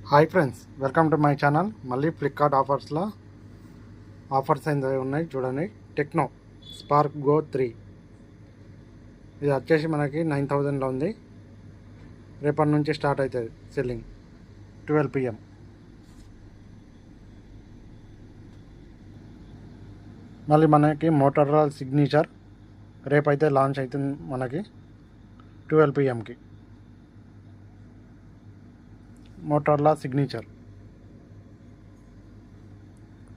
Hi friends, welcome to my channel. మళ్ళీ Flipkart offers అయితే ఉన్నాయి చూడండి. టెక్నో స్పార్క్ గో 3 ఇది వచ్చేసి మనకి 9000లో ఉంది. రేపటి నుంచి స్టార్ట్ అవుతుంది సెల్లింగ్ 12 PM. మళ్ళీ మనకి మోటరోలా సిగ్నేచర్ రేపైతే లాంచ్ అవుతుంది మనకి 12 PMకి. మోటరోలా సిగ్నేచర్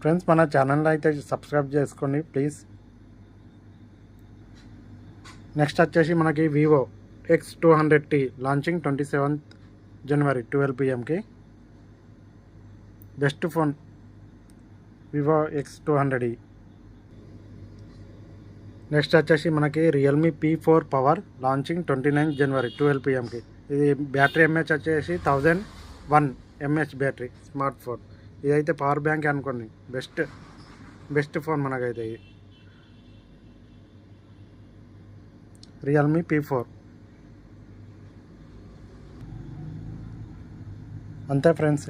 ఫ్రెండ్స్, మన ఛానల్ అయితే సబ్స్క్రైబ్ చేసుకోండి ప్లీజ్. నెక్స్ట్ వచ్చేసి మనకి Vivo X200T launching 27th January 12 PMకి. Best phone Vivo X200E. Next వచ్చేసి మనకి Realme P4 power launching 29th January 12 PMకి. ఇది బ్యాటరీ ఎంహెచ్ వచ్చేసి 1001 mAh బ్యాటరీ స్మార్ట్ ఫోన్. ఇదైతే పవర్ బ్యాంక్ అనుకోండి. బెస్ట్ ఫోన్ మనకైతే ఇది రియల్మీ P4. అంతే ఫ్రెండ్స్,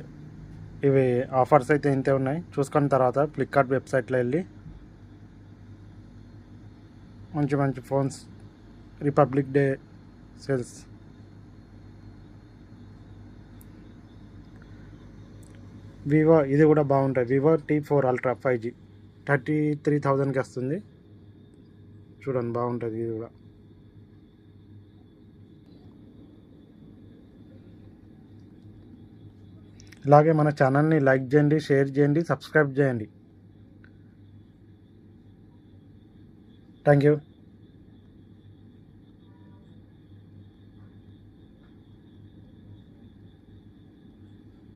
ఇవి ఆఫర్స్ అయితే ఇంతే ఉన్నాయి. చూసుకున్న తర్వాత ఫ్లిప్కార్ట్ వెబ్సైట్లో వెళ్ళి మంచి phones republic day sales. Vivo ఇది కూడా బాగుంటుంది. వివో T4 అల్ట్రా 5G 33,000కి వస్తుంది. చూడండి, బాగుంటుంది ఇది కూడా. ఇలాగే మన ఛానల్ని లైక్ చేయండి, షేర్ చేయండి, సబ్స్క్రైబ్ చేయండి. Thank you.